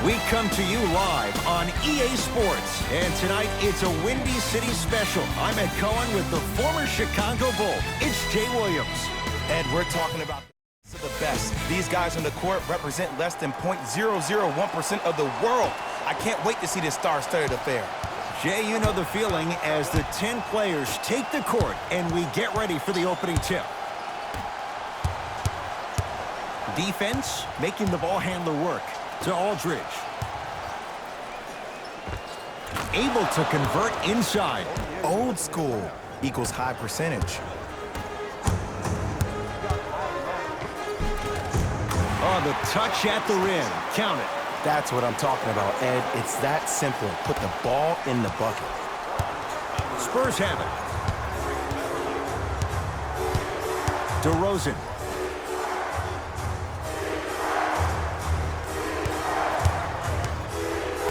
We come to you live on EA Sports, and tonight it's a Windy City special. I'm Ed Cohen with the former Chicago Bull. It's Jay Williams. Ed, we're talking about the best. These guys on the court represent less than 0.001% of the world. I can't wait to see this star-studded affair. Jay, you know the feeling as the 10 players take the court and we get ready for the opening tip. Defense making the ball handler work to Aldridge. Able to convert inside. Old school equals high percentage. Oh, the touch at the rim. Count it. That's what I'm talking about, Ed. It's that simple. Put the ball in the bucket. Spurs have it. DeRozan.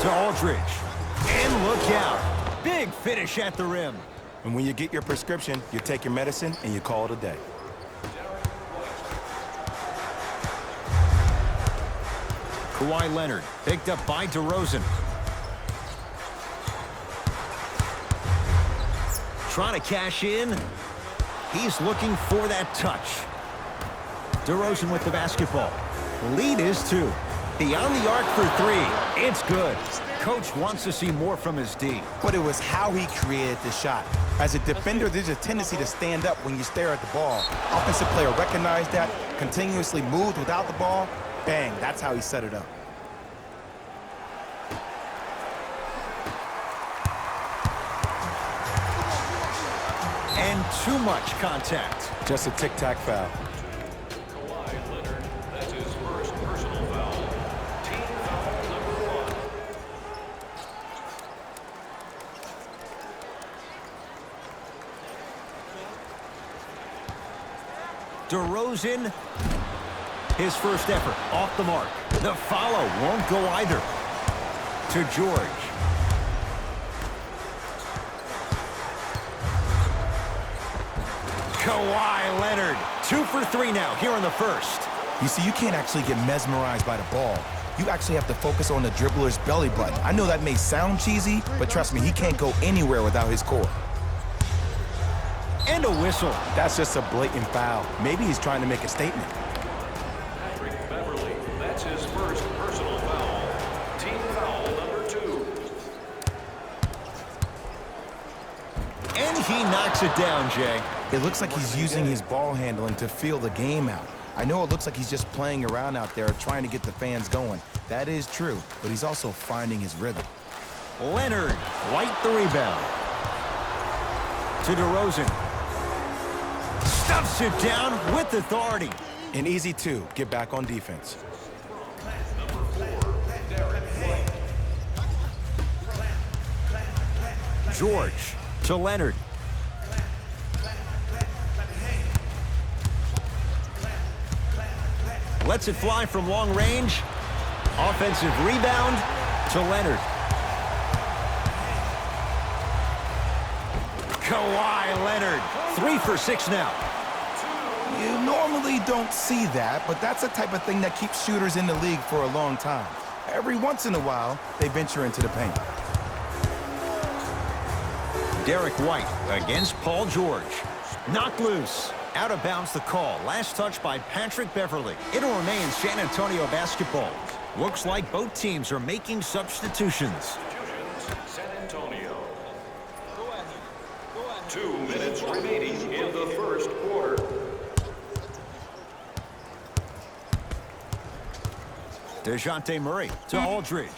To Aldridge. And look out. Big finish at the rim. And when you get your prescription, you take your medicine and you call it a day. Kawhi Leonard picked up by DeRozan. Trying to cash in. He's looking for that touch. DeRozan with the basketball. Lead is 2. Beyond the arc for 3. It's good. Coach wants to see more from his D. But it was how he created the shot. As a defender, there's a tendency to stand up when you stare at the ball. Offensive player recognized that, continuously moved without the ball. Bang, that's how he set it up. And too much contact. Just a tic-tac foul. Kawhi Leonard, that's his first personal foul. Team foul number 1. DeRozan, his first effort, off the mark. The follow won't go either. To George. Kawhi Leonard, 2 for 3 now here in the first. You see, you can't actually get mesmerized by the ball. You actually have to focus on the dribbler's belly button. I know that may sound cheesy, but trust me, he can't go anywhere without his core. And a whistle. That's just a blatant foul. Maybe he's trying to make a statement. Beverly, that's his first personal foul. Team foul number 2. And he knocks it down, Jay. It looks like he's using his ball handling to feel the game out. I know it looks like he's just playing around out there trying to get the fans going. That is true, but he's also finding his rhythm. Leonard, White the rebound. To DeRozan. Stuffs it down with authority. And easy 2, get back on defense. George to Leonard. Lets it fly from long range. Offensive rebound to Leonard. Kawhi Leonard, 3 for 6 now. You normally don't see that, but that's the type of thing that keeps shooters in the league for a long time. Every once in a while, they venture into the paint. Derek White against Paul George. Knocked loose. Out of bounds the call. Last touch by Patrick Beverly. It'll remain San Antonio basketball. Looks like both teams are making substitutions. San Antonio. 2 minutes remaining in the first quarter. DeJounte Murray to Aldridge.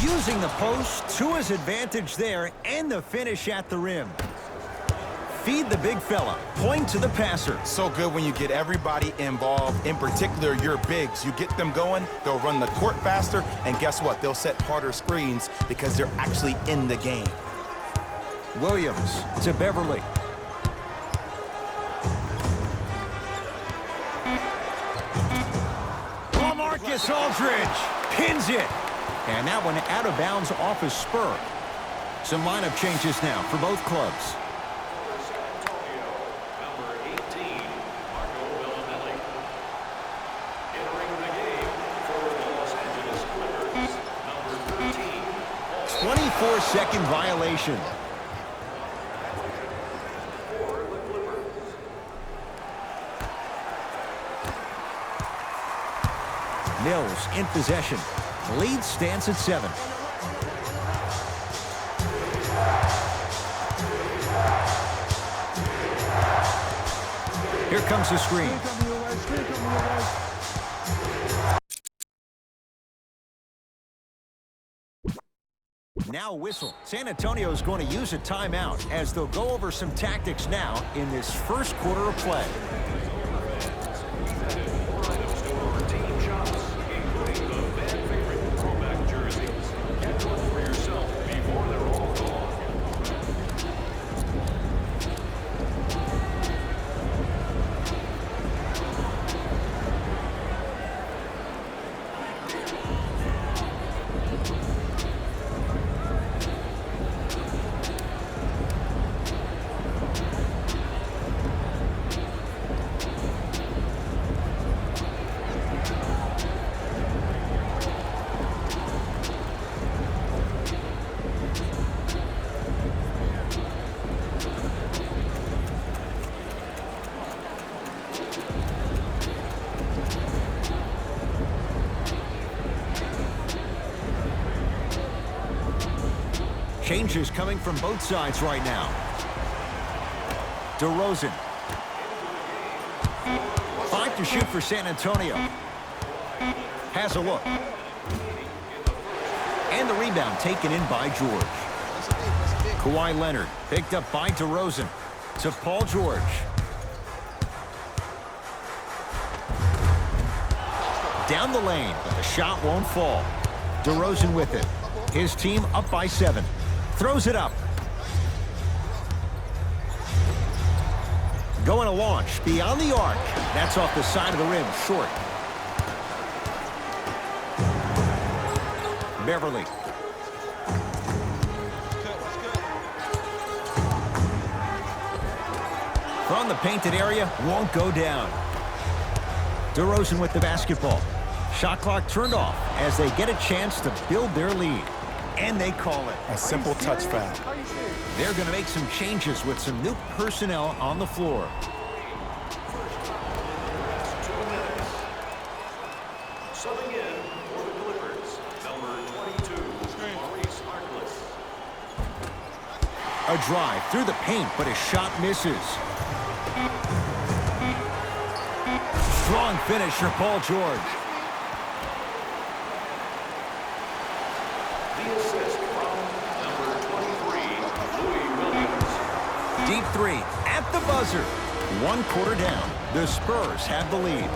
Using the post to his advantage there and the finish at the rim. Feed the big fella. Point to the passer. So good when you get everybody involved, in particular your bigs. You get them going, they'll run the court faster, and guess what? They'll set harder screens because they're actually in the game. Williams to Beverly. LaMarcus Aldridge pins it. And that one out of bounds off his spur. Some lineup changes now for both clubs. 24-second violation. Mills in possession. Lead stands at 7. Here comes the screen. Now a whistle. San Antonio is going to use a timeout as they'll go over some tactics now in this first quarter of play. Team shots, including the fan favorite throwback jerseys. Get one for yourself before they're all gone. Changes coming from both sides right now. DeRozan. 5 to shoot for San Antonio. Has a look. And the rebound taken in by George. Kawhi Leonard picked up by DeRozan to Paul George. Down the lane, but the shot won't fall. DeRozan with it. His team up by 7. Throws it up. Going to launch beyond the arc. That's off the side of the rim, short. Beverly. From the painted area, won't go down. DeRozan with the basketball. Shot clock turned off as they get a chance to build their lead. And they call it. A simple touch foul. They're going to make some changes with some new personnel on the floor. Subbing in for the Clippers, number 22, Maurice Harkless. A drive through the paint, but his shot misses. Strong finish for Paul George. The assist from number 23, Louis Williams. Deep 3 at the buzzer. 1 quarter down. The Spurs have the lead.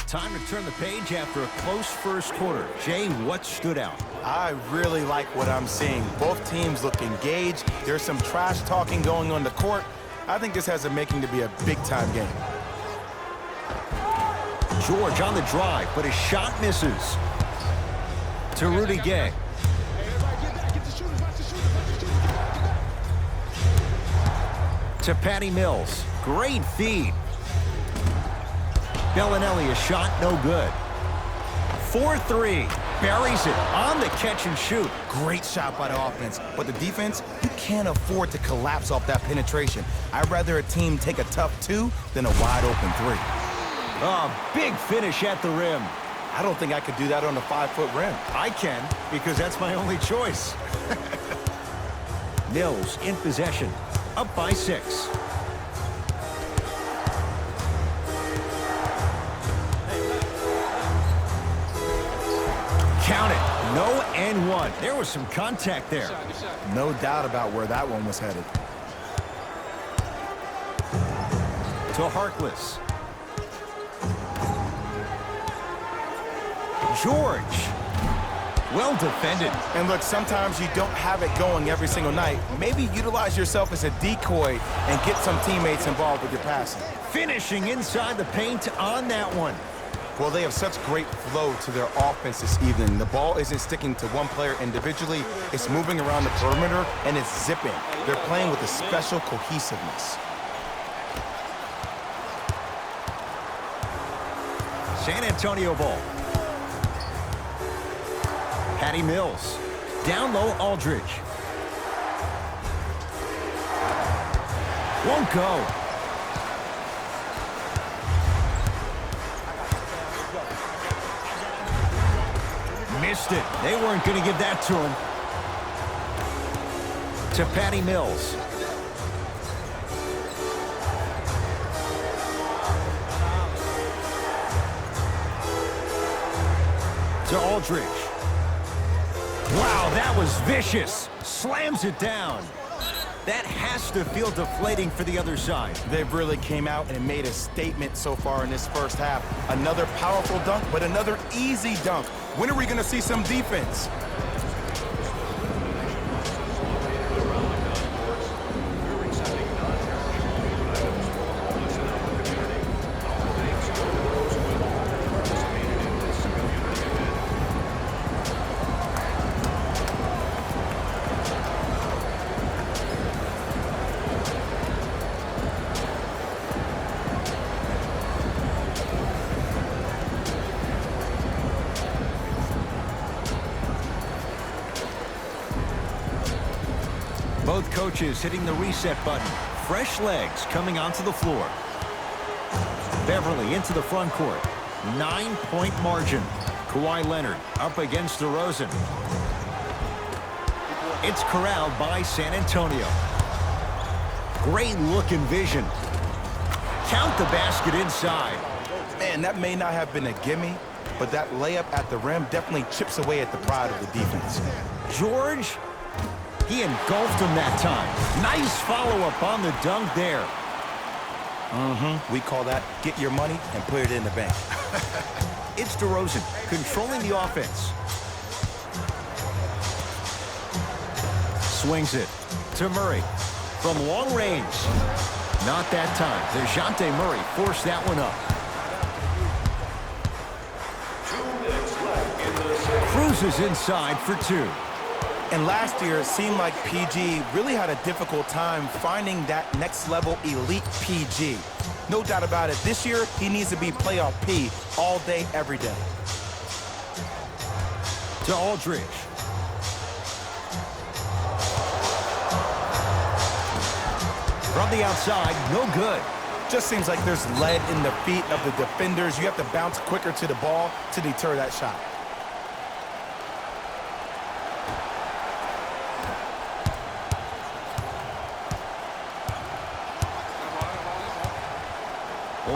Time to turn the page after a close first quarter. Jay, what stood out? I really like what I'm seeing. Both teams look engaged. There's some trash talking going on the court. I think this has a making to be a big-time game. George on the drive, but his shot misses. To Rudy Gay. To Patty Mills. Great feed. Bellinelli, a shot no good. 4-3. Buries it on the catch and shoot. Great shot by the offense, but the defense, you can't afford to collapse off that penetration. I'd rather a team take a tough 2 than a wide-open 3. A big finish at the rim. I don't think I could do that on a 5-foot rim. I can, because that's my only choice. Mills in possession. Up by 6. Count it. No and 1. There was some contact there. No doubt about where that one was headed. To Harkless. George. Well defended. And look, sometimes you don't have it going every single night. Maybe utilize yourself as a decoy and get some teammates involved with your passing. Finishing inside the paint on that one. Well, they have such great flow to their offense this evening. The ball isn't sticking to one player individually. It's moving around the perimeter, and it's zipping. They're playing with a special cohesiveness. San Antonio ball. Patty Mills. Down low, Aldridge. Won't go. Missed it. They weren't going to give that to him. To Patty Mills. To Aldridge. Wow, that was vicious. Slams it down. That has to feel deflating for the other side. They really came out and made a statement so far in this first half. Another powerful dunk, but another easy dunk. When are we going to see some defense? Both coaches hitting the reset button. Fresh legs coming onto the floor. Beverly into the front court. 9-point margin. Kawhi Leonard up against DeRozan. It's corralled by San Antonio. Great look and vision. Count the basket inside. Man, that may not have been a gimme, but that layup at the rim definitely chips away at the pride of the defense. George, he engulfed him that time. Nice follow-up on the dunk there. We call that get your money and put it in the bank. It's DeRozan controlling the offense. Swings it to Murray from long range. Not that time. DeJounte Murray forced that one up. 2 minutes left in the second. Cruises inside for 2. And last year, it seemed like PG really had a difficult time finding that next level elite PG. No doubt about it, this year, he needs to be playoff P all day, every day. To Aldridge. From the outside, no good. Just seems like there's lead in the feet of the defenders. You have to bounce quicker to the ball to deter that shot.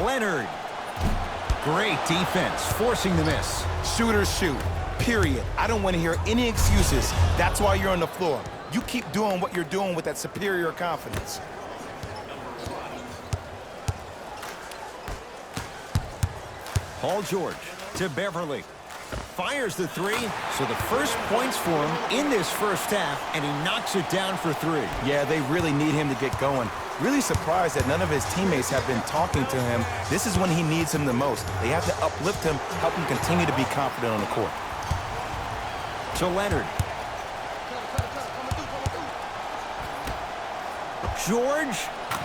Leonard. Great defense, forcing the miss. Shooters shoot, period. I don't want to hear any excuses. That's why you're on the floor. You keep doing what you're doing with that superior confidence. Paul George to Beverly. Fires the 3, so the first points for him in this first half, and he knocks it down for 3. Yeah, they really need him to get going. Really surprised that none of his teammates have been talking to him. This is when he needs him the most. They have to uplift him, help him continue to be confident on the court. To Leonard. George,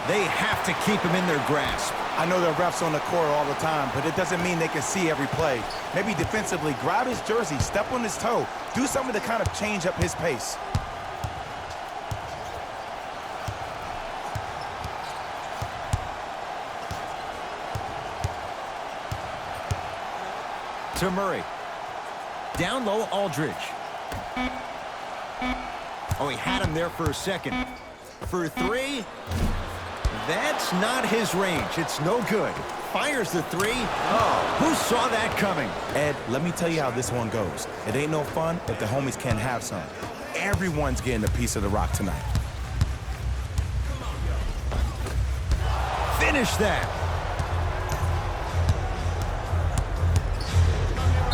they have to keep him in their grasp. I know there are refs on the court all the time, but it doesn't mean they can see every play. Maybe defensively, grab his jersey, step on his toe, do something to kind of change up his pace. To Murray. Down low, Aldridge. Oh, he had him there for a second. For 3, that's not his range. It's no good. Fires the 3. Oh, who saw that coming? Ed, let me tell you how this one goes. It ain't no fun if the homies can't have some. Everyone's getting a piece of the rock tonight. Finish that.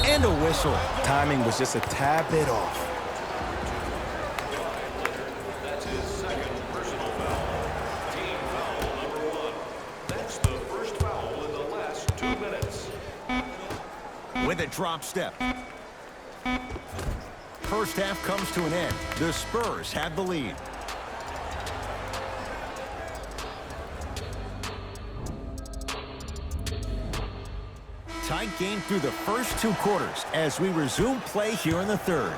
And a whistle. Timing was just a tad bit off. That's his second personal foul. Team foul number 1. That's the first foul in the last 2 minutes. With a drop step. First half comes to an end. The Spurs have the lead. tight game through the first 2 quarters as we resume play here in the third.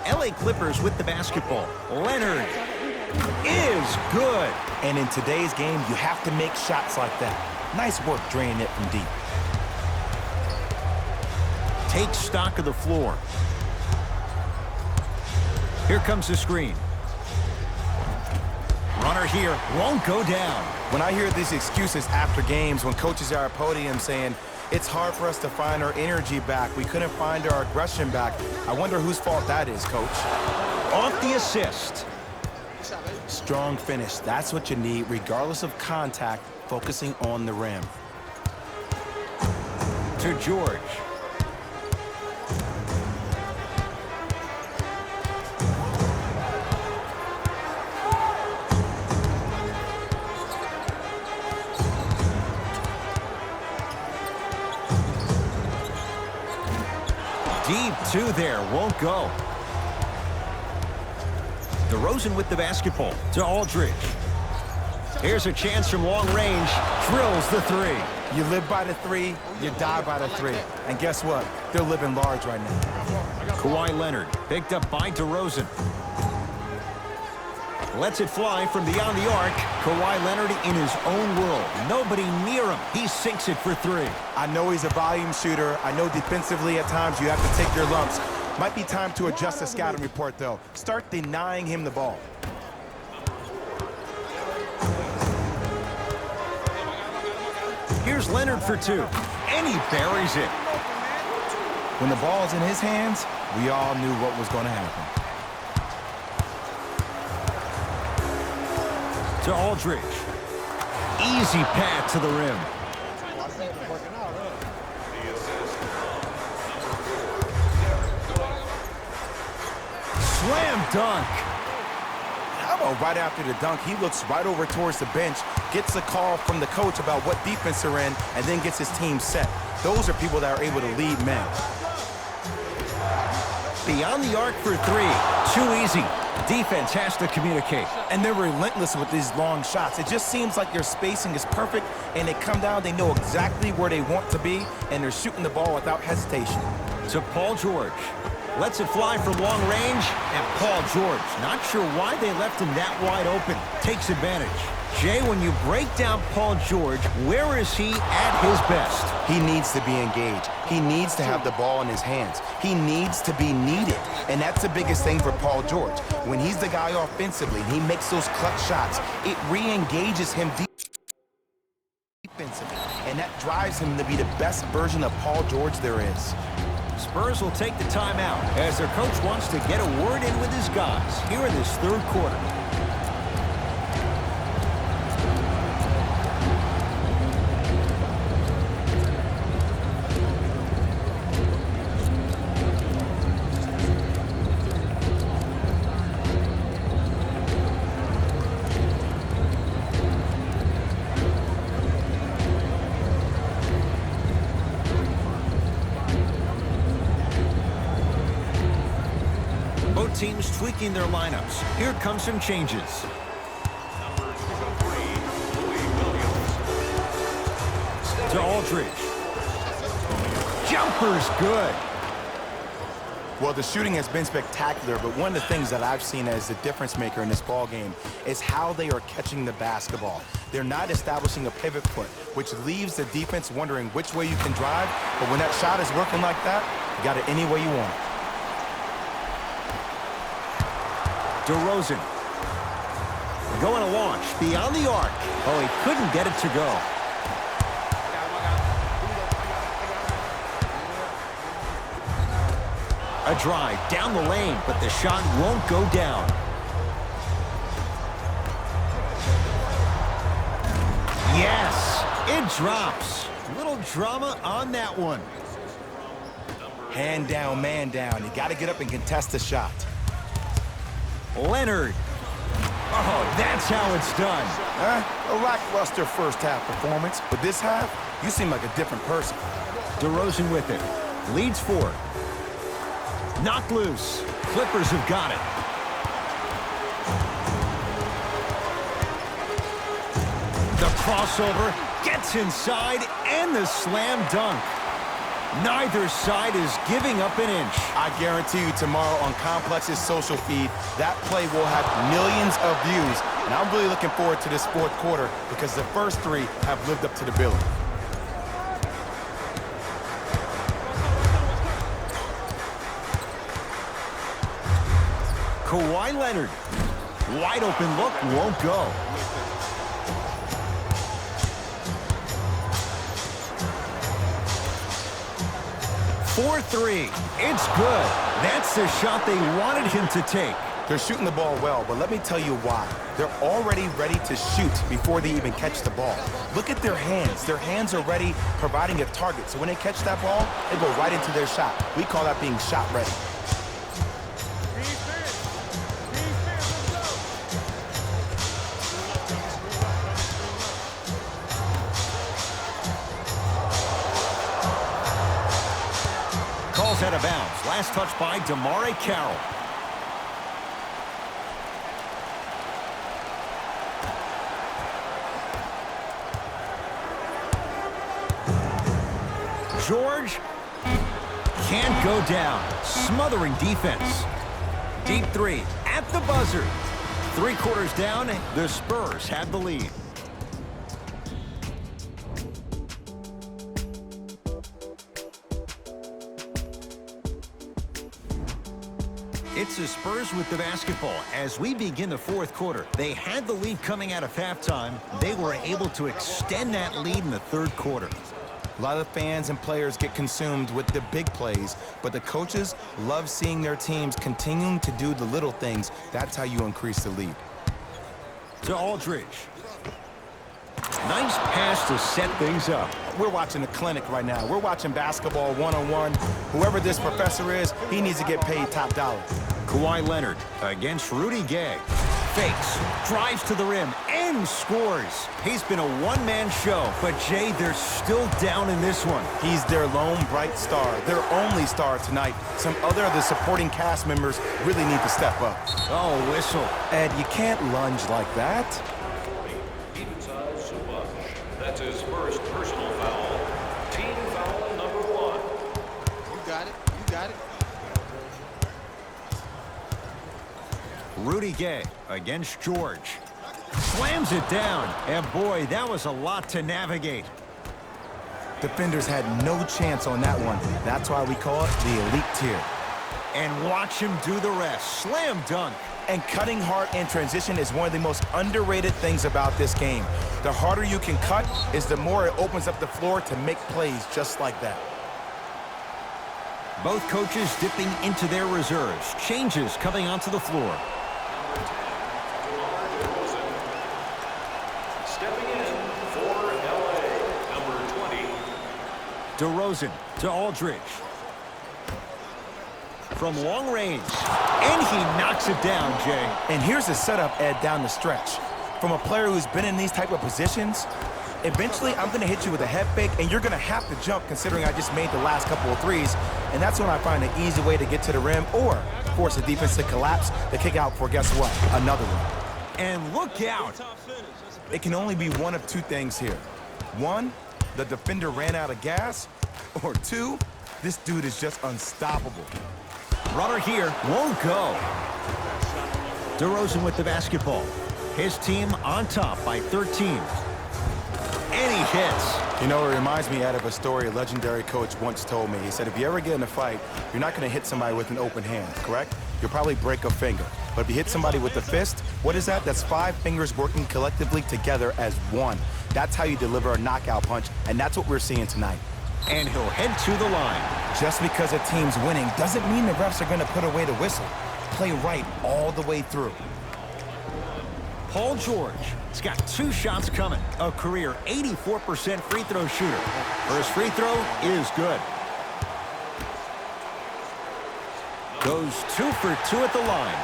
LA Clippers with the basketball. Leonard is good. And in today's game, you have to make shots like that. Nice work draining it from deep. Take stock of the floor. Here comes the screen. Runner here won't go down. When I hear these excuses after games, when coaches are at podium saying, it's hard for us to find our energy back, we couldn't find our aggression back, I wonder whose fault that is, Coach. Off the assist. Strong finish. That's what you need, regardless of contact, focusing on the rim. To George. Deep 2 there, won't go. DeRozan with the basketball to Aldridge. Here's a chance from long range. Drills the 3. You live by the 3, you die by the 3. And guess what? They're living large right now. Kawhi Leonard picked up by DeRozan. Lets it fly from beyond the arc. Kawhi Leonard in his own world. Nobody near him. He sinks it for 3. I know he's a volume shooter. I know defensively at times you have to take your lumps. Might be time to adjust the scouting report, though. Start denying him the ball. Here's Leonard for 2. And he buries it. When the ball's in his hands, we all knew what was going to happen. To Aldridge. Easy path to the rim. Slam dunk. How about right after the dunk, he looks right over towards the bench, gets a call from the coach about what defense they're in, and then gets his team set. Those are people that are able to lead men. Beyond the arc for 3. Too easy. Defense has to communicate. And they're relentless with these long shots. It just seems like their spacing is perfect, and they come down, they know exactly where they want to be, and they're shooting the ball without hesitation. To Paul George. Lets it fly from long range, and Paul George, not sure why they left him that wide open, takes advantage. Jay, when you break down Paul George, where is he at his best? He needs to be engaged. He needs to have the ball in his hands. He needs to be needed, and that's the biggest thing for Paul George. When he's the guy offensively and he makes those clutch shots, it re-engages him defensively, and that drives him to be the best version of Paul George there is. Spurs will take the timeout as their coach wants to get a word in with his guys here in this third quarter. Teams tweaking their lineups. Here comes some changes. To Aldridge. Jumper's good. Well, the shooting has been spectacular, but one of the things that I've seen as the difference maker in this ball game is how they are catching the basketball. They're not establishing a pivot foot, which leaves the defense wondering which way you can drive, but when that shot is working like that, you got it any way you want. DeRozan. Going to launch beyond the arc. Oh, he couldn't get it to go. A drive down the lane, but the shot won't go down. Yes, it drops. Little drama on that one. Hand down, man down. You got to get up and contest the shot. Leonard. Oh, that's how it's done. A lackluster first half performance, but this half, you seem like a different person. DeRozan with it. Leads 4. Knocked loose. Clippers have got it. The crossover gets inside and the slam dunk. Neither side is giving up an inch. I guarantee you tomorrow on Complex's social feed, that play will have millions of views. And I'm really looking forward to this fourth quarter because the first three have lived up to the billing. Kawhi Leonard. Wide open look, won't go. For three. It's good. That's the shot they wanted him to take. They're shooting the ball well, but let me tell you why. They're already ready to shoot before they even catch the ball. Look at their hands. Their hands are ready, providing a target. So when they catch that ball, they go right into their shot. We call that being shot ready. Calls out of bounds. Last touch by DeMare Carroll. George can't go down. Smothering defense. Deep three at the buzzer. 3 quarters down, the Spurs have the lead. It's the Spurs with the basketball as we begin the fourth quarter. They had the lead coming out of halftime. They were able to extend that lead in the third quarter. A lot of fans and players get consumed with the big plays, but the coaches love seeing their teams continuing to do the little things. That's how you increase the lead. To Aldridge. Nice pass to set things up. We're watching a clinic right now. We're watching basketball one-on-one. Whoever this professor is, he needs to get paid top dollar. Kawhi Leonard against Rudy Gay. Fakes, drives to the rim, and scores. He's been a one-man show, but Jay, they're still down in this one. He's their lone bright star, their only star tonight. Some other of the supporting cast members really need to step up. Oh, whistle. Ed, you can't lunge like that. Inside so much. That's his first personal foul. Team foul number 1. You got it. You got it. Rudy Gay against George. Slams it down. And boy, that was a lot to navigate. Defenders had no chance on that one. That's why we call it the elite tier. And watch him do the rest. Slam dunk. And cutting hard in transition is one of the most underrated things about this game. The harder you can cut is the more it opens up the floor to make plays just like that. Both coaches dipping into their reserves. Changes coming onto the floor. Stepping in for LA, number 20. DeRozan to Aldridge. From long range. And he knocks it down, Jay. And here's the setup, Ed, down the stretch. From a player who's been in these type of positions, eventually I'm going to hit you with a head fake, and you're going to have to jump considering I just made the last couple of threes. And that's when I find an easy way to get to the rim or force the defense to collapse to kick out for, guess what, another one. And look out. It can only be one of two things here. One, the defender ran out of gas, or two, this dude is just unstoppable. Runner here won't go. DeRozan with the basketball. His team on top by 13. And he hits. You know, it reminds me, Ed, of a story a legendary coach once told me. He said, if you ever get in a fight, you're not going to hit somebody with an open hand, correct? You'll probably break a finger. But if you hit somebody with a fist, what is that? That's 5 fingers working collectively together as one. That's how you deliver a knockout punch, and that's what we're seeing tonight. And he'll head to the line. Just because a team's winning doesn't mean the refs are going to put away the whistle. Play right all the way through. Paul George has got 2 shots coming. A career 84% free throw shooter. First free throw is good. Goes 2 for 2 at the line.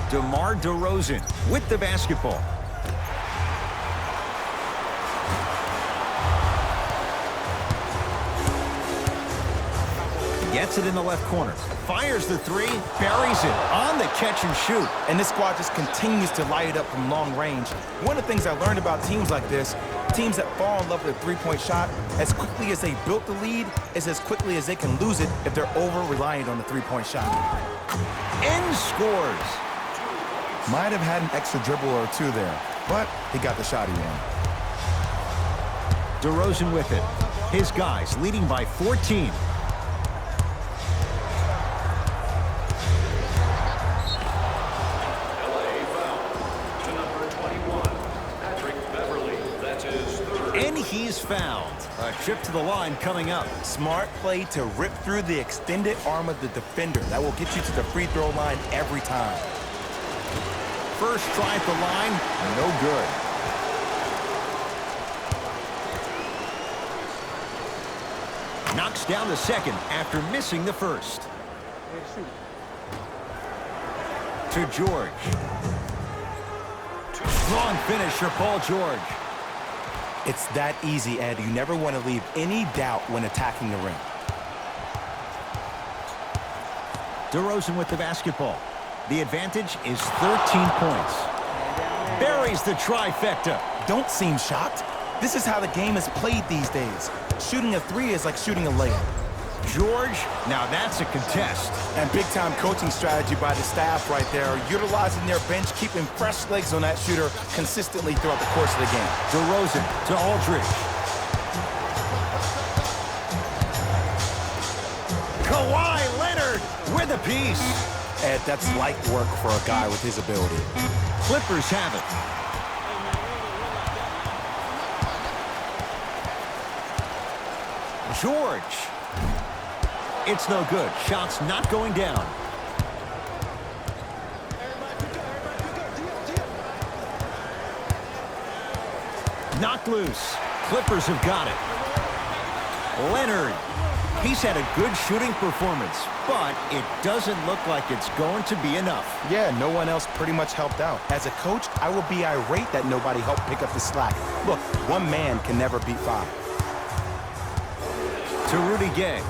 DeMar DeRozan with the basketball. Gets it in the left corner. Fires the three. Buries it on the catch and shoot. And this squad just continues to light it up from long range. One of the things I learned about teams like this, teams that fall in love with a three-point shot, as quickly as they built the lead, is as quickly as they can lose it if they're over-reliant on the three-point shot. And scores. Might have had an extra dribble or two there, but he got the shot he wanted. DeRozan with it. His guys leading by 14. And he's fouled. A trip to the line coming up. Smart play to rip through the extended arm of the defender. That will get you to the free throw line every time. First try at the line, no good. Knocks down the second after missing the first. To George. Strong finisher, Paul George. It's that easy, Ed. You never want to leave any doubt when attacking the rim. DeRozan with the basketball. The advantage is 13 points. Buries the trifecta. Don't seem shocked. This is how the game is played these days. Shooting a three is like shooting a layup. George, now that's a contest. And big-time coaching strategy by the staff right there, utilizing their bench, keeping fresh legs on that shooter consistently throughout the course of the game. DeRozan to Aldridge. Kawhi Leonard with a piece. Ed, that's light work for a guy with his ability. Clippers have it. George. It's no good. Shot's not going down. Knocked loose. Clippers have got it. Leonard. He's had a good shooting performance, but it doesn't look like it's going to be enough. Yeah, no one else pretty much helped out. As a coach, I would be irate that nobody helped pick up the slack. Look, one man can never beat five. To Rudy Gay.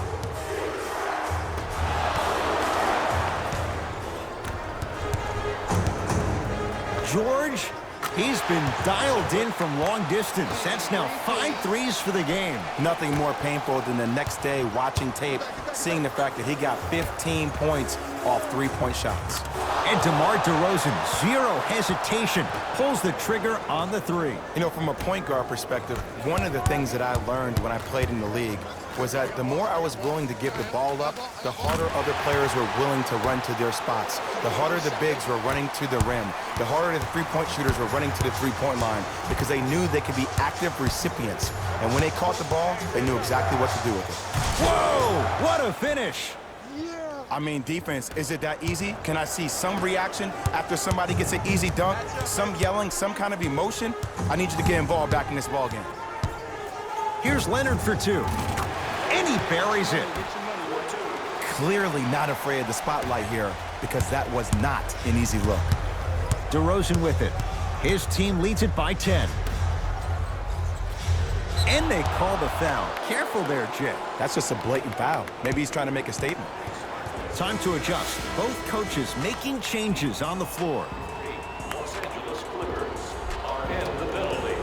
George, he's been dialed in from long distance. That's now 5 threes for the game. Nothing more painful than the next day watching tape, seeing the fact that he got 15 points off three-point shots. And DeMar DeRozan, zero hesitation, pulls the trigger on the three. You know, from a point guard perspective, one of the things that I learned when I played in the league was that the more I was willing to give the ball up, the harder other players were willing to run to their spots. The harder the bigs were running to the rim. The harder the three-point shooters were running to the three-point line because they knew they could be active recipients. And when they caught the ball, they knew exactly what to do with it. Whoa, what a finish. I mean, defense, is it that easy? Can I see some reaction after somebody gets an easy dunk? Some yelling, some kind of emotion? I need you to get involved back in this ball game. Here's Leonard for two. And he buries it. Clearly not afraid of the spotlight here because that was not an easy look. DeRozan with it. His team leads it by 10. And they call the foul. Careful there, Jay. That's just a blatant foul. Maybe he's trying to make a statement. Time to adjust. Both coaches making changes on the floor. Los Angeles Clippers are in the penalty.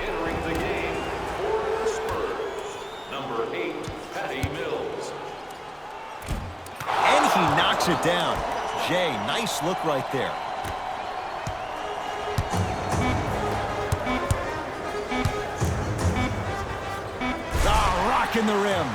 Entering the game for the Spurs, number 8, Patty Mills. And he knocks it down. Jay, nice look right there. Ah, rocking the rim.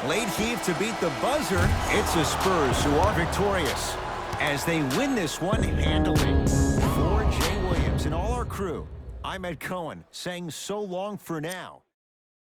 Late heave to beat the buzzer. It's the Spurs who are victorious as they win this one handily. For Jay Williams and all our crew, I'm Ed Cohen saying so long for now.